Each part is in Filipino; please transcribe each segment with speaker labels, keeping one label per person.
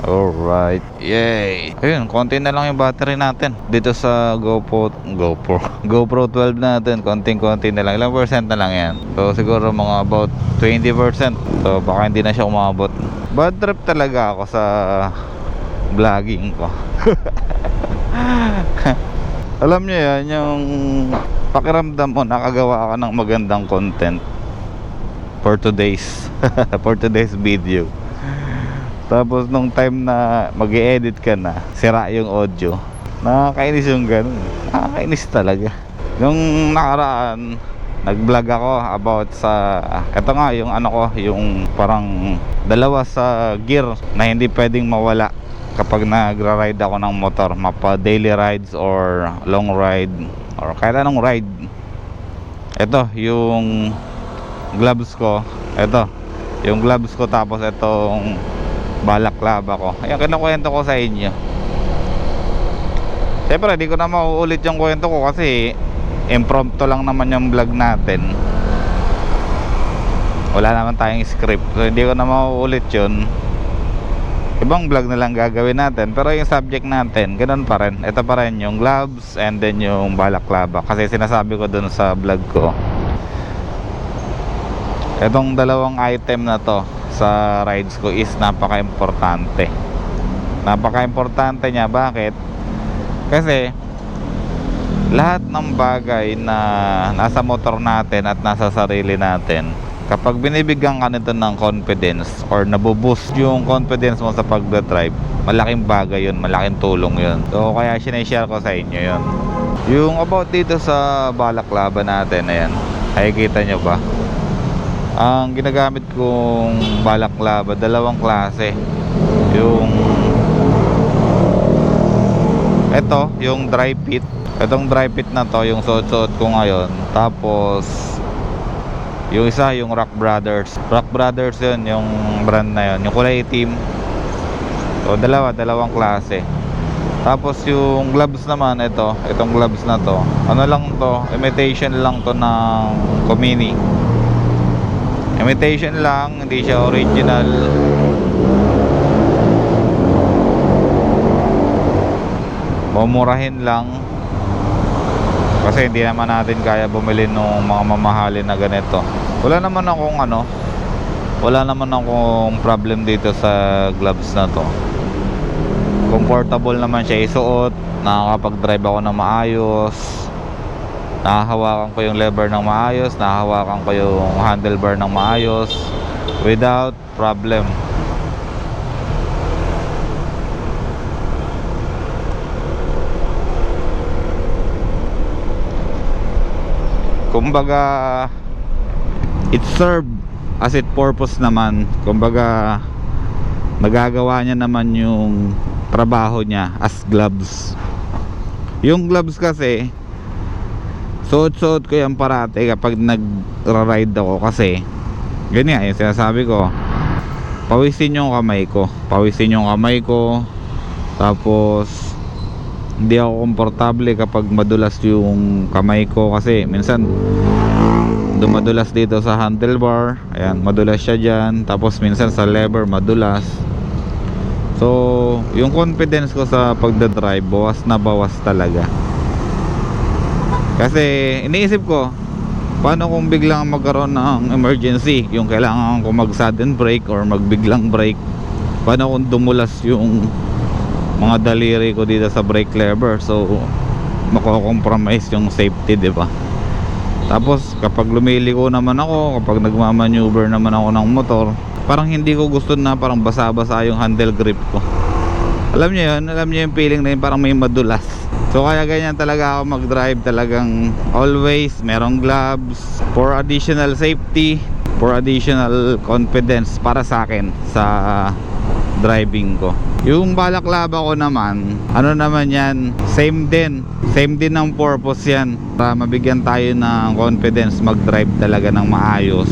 Speaker 1: Alright, yay! Ayun, konti na lang yung battery natin dito sa GoPro 12 natin. Konting-konti na lang, ilang percent na lang yan. So siguro mga about 20%. So baka hindi na siya umabot. Bad trip talaga ako sa vlogging ko. Alam niyo yan, yung pakiramdam mo nakagawa ka ng magandang content for today's for today's video. Tapos nung time na mag-i-edit ka na, sira yung audio. Nakakainis yung ganun. Nakakainis talaga. Yung nakaraan, nag-vlog ako about sa eto nga yung ano ko, yung parang dalawa sa gear na hindi pwedeng mawala kapag nagra-ride ako ng motor, mapa daily rides or long ride or kahit anong ride. Ito yung gloves ko. Ito yung gloves ko, tapos itong balaklava ko. Ayan, kinukwento ko sa inyo. Siyempre, di ko na mauulit yung kwento ko kasi impromptu lang naman yung vlog natin. Wala naman tayong script. So, hindi ko na mauulit yun. Ibang vlog na lang gagawin natin. Pero yung subject natin, ganun pa rin. Ito pa rin yung gloves and then yung balaklava. Kasi sinasabi ko dun sa vlog ko, itong dalawang item na to sa rides ko is napaka-importante. Napaka-importante niya. Bakit? Kasi lahat ng bagay na nasa motor natin at nasa sarili natin, kapag binibigyan ka nito ng confidence or nabuboost yung confidence mo sa pagdadrive, malaking bagay yun, malaking tulong yun. So kaya sinishare ko sa inyo yun. Yung about dito sa balaklava natin, ayan, nakikita nyo ba? Ang ginagamit kong balaklava, dalawang klase. Yung ito, yung dry fit. Itong dry fit na to, yung suot-suot ko ngayon. Tapos yung isa, yung Rock Brothers. Rock Brothers yun, yung brand na yun, yung kulay itim. So dalawang klase. Tapos yung gloves naman, itong gloves na to, ano lang to, imitation lang to ng Komini. Imitation lang, hindi siya original. Mumurahin lang. Kasi hindi naman natin kaya bumili ng mga mamahalin na ganito. Wala naman akong problem dito sa gloves na to. Comfortable naman siya isuot. Nakakapag-drive ako ng maayos. Nahahawakan ko yung lever ng maayos, nahahawakan ko yung handlebar ng maayos without problem. Kumbaga it serve as its purpose naman. Kumbaga nagagawa niya naman yung trabaho niya as gloves. Yung gloves kasi suot-suot ko yan parati kapag nag-ride ako kasi ganyan yung sinasabi ko, pawisin yung kamay ko, tapos hindi ako komportable kapag madulas yung kamay ko kasi minsan dumadulas dito sa handlebar, ayan, madulas siya dyan, tapos minsan sa lever madulas. So yung confidence ko sa pagdadrive bawas na bawas talaga. Kasi iniisip ko, paano kung biglang magkaroon ng emergency, yung kailangan ko mag sudden brake or magbiglang brake, paano kung dumulas yung mga daliri ko dito sa brake lever? So mako-compromise yung safety, di ba? Tapos kapag lumiliko naman ako, kapag nagmamaneuver naman ako ng motor, parang hindi ko gusto na parang basa-basa yung handle grip ko. Alam niyo yung feeling na yun, parang may madulas. So kaya ganyan talaga ako mag-drive, talagang always merong gloves for additional safety, for additional confidence para sa akin sa driving ko. Yung balaklava ko naman, ano naman yan, same din ng purpose yan, para mabigyan tayo ng confidence mag-drive talaga ng maayos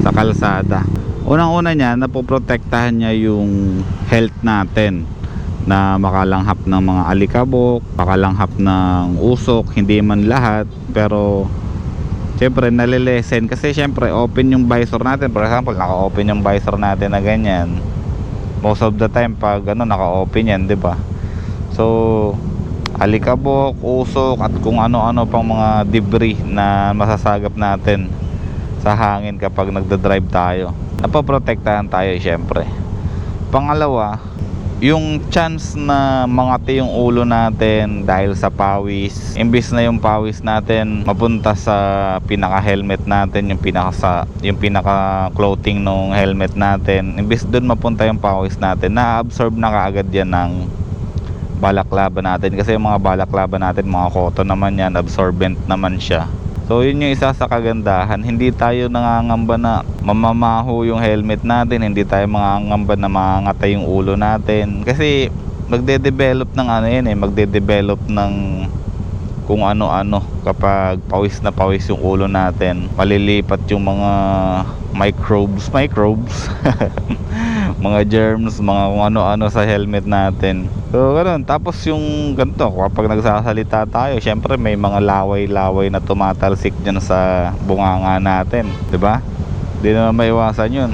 Speaker 1: sa kalsada. Unang-una niya, napoprotektahan niya yung health natin, na makalanghap ng mga alikabok, makalanghap ng usok, hindi man lahat, pero syempre nalilesen kasi syempre open yung visor natin. For example, naka-open yung visor natin na ganyan, most of the time pag ano, naka-open yan, 'di ba? So alikabok, usok at kung ano-ano pang mga debris na masasagap natin sa hangin kapag nagda-drive tayo. Napoprotektahan tayo syempre. Pangalawa, yung chance na mangati yung ulo natin dahil sa pawis, imbis na yung pawis natin mapunta sa pinaka-helmet natin, yung pinaka clothing ng helmet natin, imbis doon mapunta yung pawis natin, na-absorb na kaagad yan ng balaklava natin, kasi yung mga balaklava natin, mga cotton naman yan, absorbent naman siya. So yun yung isa sa kagandahan, hindi tayo nangangamba na mamamaho yung helmet natin, hindi tayo mangangamba na mangangatay yung ulo natin, kasi magde-develop ng ano yan magde-develop ng kung ano-ano kapag pawis na pawis yung ulo natin. Malilipat yung mga microbes mga germs, mga kung ano-ano sa helmet natin. So ganoon. Tapos yung ganito, kapag nagsasalita tayo, syempre may mga laway-laway na tumatalsik dyan sa bunganga natin, 'di ba? Hindi na maiwasan yun.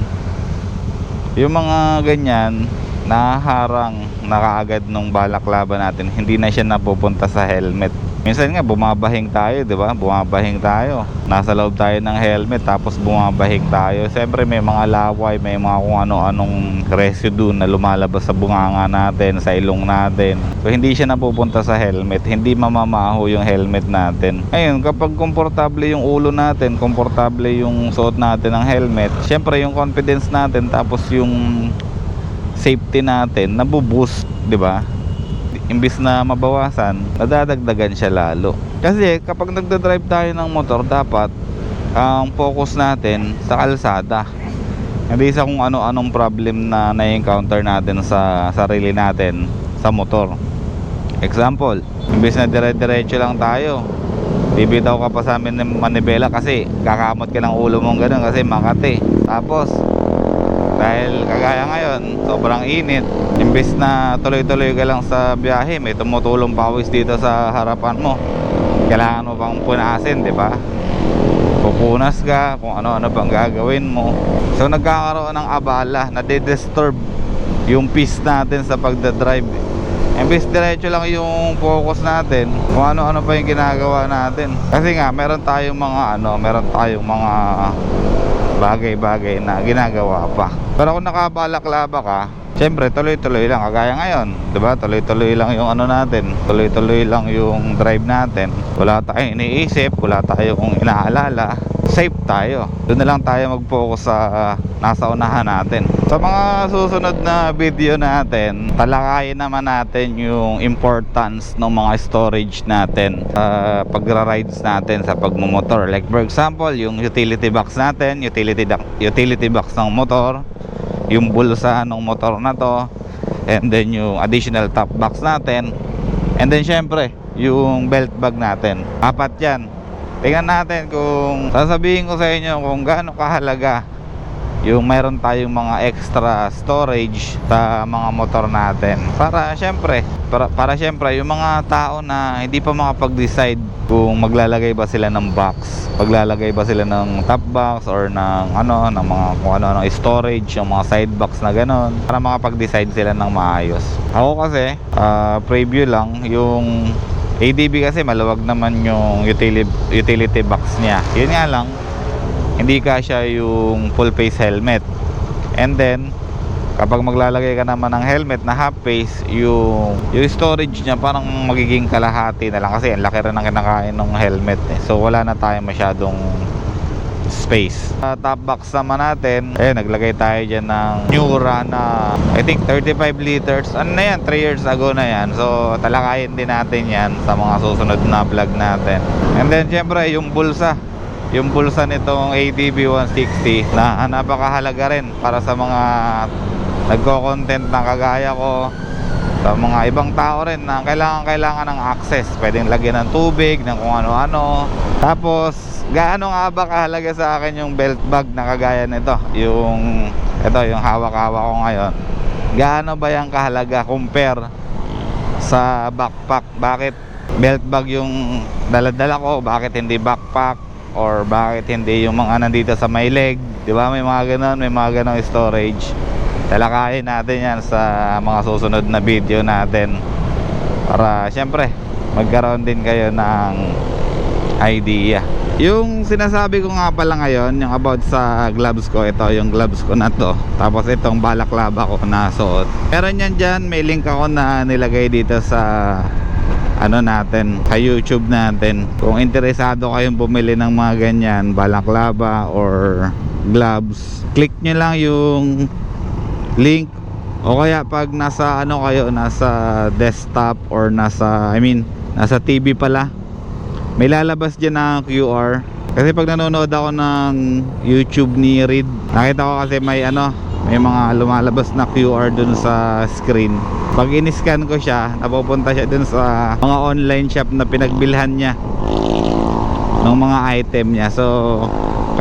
Speaker 1: Yung mga ganyan nahaharang na kaagad nung balaklava natin, hindi na siya napupunta sa helmet. Minsan nga bumabahing tayo, 'di ba? Bumabahing tayo. Nasa loob tayo ng helmet tapos bumabahing tayo. Siyempre may mga laway, may mga kung ano-anong residue na lumalabas sa bunganga natin, sa ilong natin. So hindi siya napupunta sa helmet, hindi mamamaho yung helmet natin. Ayun, kapag komportable yung ulo natin, komportable yung suot natin ng helmet, siyempre yung confidence natin tapos yung safety natin nabuboost, 'di ba? Imbis na mabawasan, nadadagdagan siya lalo. Kasi kapag nagda-drive tayo ng motor, dapat ang focus natin sa kalsada, hindi sa kung ano-anong problem na na-encounter natin sa sarili natin sa motor. Example, imbis na dire-diretso lang tayo, bibitaw ka pa sa amin ng manibela kasi kakamot ka ng ulo mong ganun kasi makati. Tapos dahil kagaya ngayon, sobrang init, imbes na tuloy-tuloy ka lang sa biyahe, may tumutulong pawis dito sa harapan mo, kailangan mo pang punasin, di ba? Pupunas ka, kung ano-ano bang gagawin mo. So nagkakaroon ng abala, nade-disturb yung peace natin sa pagdadrive. Imbes diretso lang yung focus natin, kung ano-ano pa yung ginagawa natin. Kasi nga, meron tayong mga bagay-bagay na ginagawa pa. Pero kung nakabalaklava ka, syempre tuloy-tuloy lang kagaya ngayon, 'di ba? Tuloy-tuloy lang yung ano natin, tuloy-tuloy lang yung drive natin. Wala tayong iniisip, wala tayong inaalala. Safe tayo. Doon na lang tayo mag-focus sa nasa unahan natin. Sa mga susunod na video natin, talakayin naman natin yung importance ng mga storage natin sa pagra-rides natin sa pagmumotor. Like for example, yung utility box natin, utility box ng motor, yung bulsa ng motor na to, and then yung additional top box natin, and then syempre yung belt bag natin. Apat yan. Tingnan natin kung sasabihin ko sa inyo kung gaano kahalaga yung mayroon tayong mga extra storage sa mga motor natin, para syempre yung mga tao na hindi pa makapag-decide kung maglalagay ba sila ng box, maglalagay ba sila ng top box or ng mga kung ano storage, yung mga side box na ganon, para makapag-decide sila ng maayos. Ako kasi preview lang yung ADB, kasi maluwag naman yung utility box niya. Yun nga lang, hindi kasya yung full face helmet. And then kapag maglalagay ka naman ng helmet na half face, yung storage niya parang magiging kalahati na lang, kasi ang laki rin ng kinakain ng helmet So wala na tayo masyadong space. Top box naman natin, naglagay tayo dyan ng Nura na I think 35 liters. Ano na yan, 3 years ago na yan. So talakayin din natin yan sa mga susunod na vlog natin. And then syempre yung bulsa nitong ADB 160 na napakahalaga rin para sa mga nagko-content na kagaya ko, sa mga ibang tao rin na kailangan ng access, pwedeng lagyan ng tubig, ng kung ano-ano. Tapos gaano nga ba kahalaga sa akin yung belt bag na kagaya nito, yung hawak-hawak ko ngayon? Gaano ba yung kahalaga compare sa backpack? Bakit belt bag yung dala-dala ko, bakit hindi backpack? Or bakit hindi yung mga nandito sa may leg? Di ba? May mga ganon storage. talakayin natin yan sa mga susunod na video natin para syempre magkaroon din kayo ng idea. Yung sinasabi ko nga pala ngayon, yung about sa gloves ko, ito yung gloves ko na to, tapos itong balaklava ko na suot, meron yan dyan, may link ako na nilagay dito sa ano natin, sa YouTube natin. Kung interesado kayong bumili ng mga ganyan, balaklava or gloves, click nyo lang yung link. O kaya pag nasa ano kayo, nasa desktop or nasa nasa TV pala, may lalabas dyan na QR. Kasi pag nanonood ako ng YouTube ni Reed, nakita ko kasi may mga lumalabas na QR dun sa screen. Pag in-scan ko siya, napupunta siya dun sa mga online shop na pinagbilhan niya ng mga item niya. So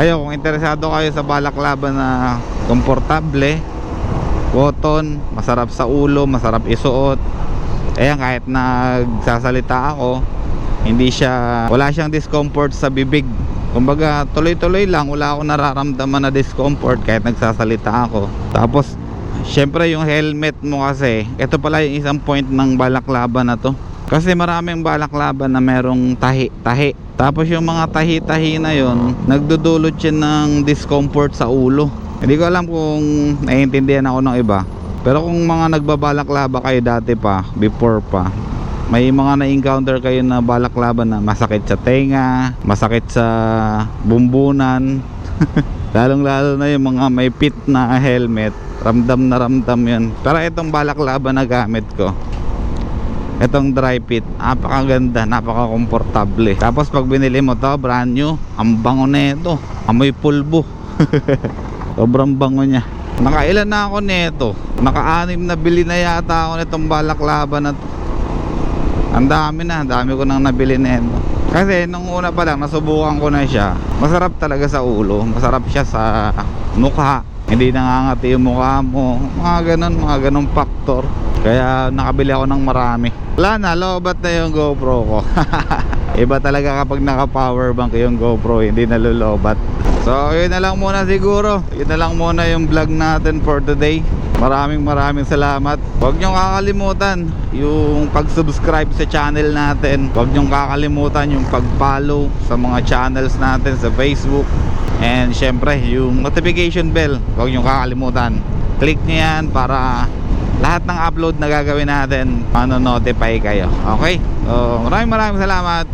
Speaker 1: kayo, kung interesado kayo sa balaklava na komportable, cotton, masarap sa ulo, masarap isuot, ayan, kahit nagsasalita ako, wala siyang discomfort sa bibig. Kumbaga tuloy-tuloy lang, wala akong nararamdaman na discomfort kahit nagsasalita ako. Tapos syempre yung helmet mo, kasi ito pala yung isang point ng balaklava na to, kasi maraming balaklava na merong tahi-tahi. Tapos yung mga tahi-tahi na yon, nagdudulot siya ng discomfort sa ulo. Hindi ko alam kung naiintindihan ako ng iba, pero kung mga nagbabalaklava kayo dati pa, before pa, may mga na-encounter kayo na balaklava na masakit sa tenga, masakit sa bumbunan lalong lalo na yung mga may pit na helmet, ramdam na ramdam yun. Pero itong balaklava na gamit ko, itong dry fit, napakaganda, napaka-komportable. Tapos pag binili mo to brand new, ang bango na ito, amoy pulbo sobrang bango niya. Nakailan na ako nito, naka-6 na bili na yata ako nitong balaklava na to. Ang dami ko nang nabili nito. Kasi nung una pa lang nasubukan ko na siya, masarap talaga sa ulo, masarap siya sa mukha, hindi nangangati yung mukha mo, mga ganun factor. Kaya nakabili ako ng marami. Wala na, lobat na yung GoPro ko iba talaga kapag naka power bank yung GoPro, hindi nalulobat. So yun na lang muna siguro, yun na lang muna yung vlog natin for today. Maraming salamat. Huwag nyong kakalimutan yung pag-subscribe sa channel natin. Huwag nyong kakalimutan yung pag-follow sa mga channels natin sa Facebook. And syempre yung notification bell, huwag nyong kakalimutan. Click nyo yan para lahat ng upload na gagawin natin, notify kayo. Okay? So maraming salamat.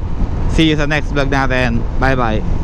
Speaker 1: See you sa next vlog natin. Bye bye.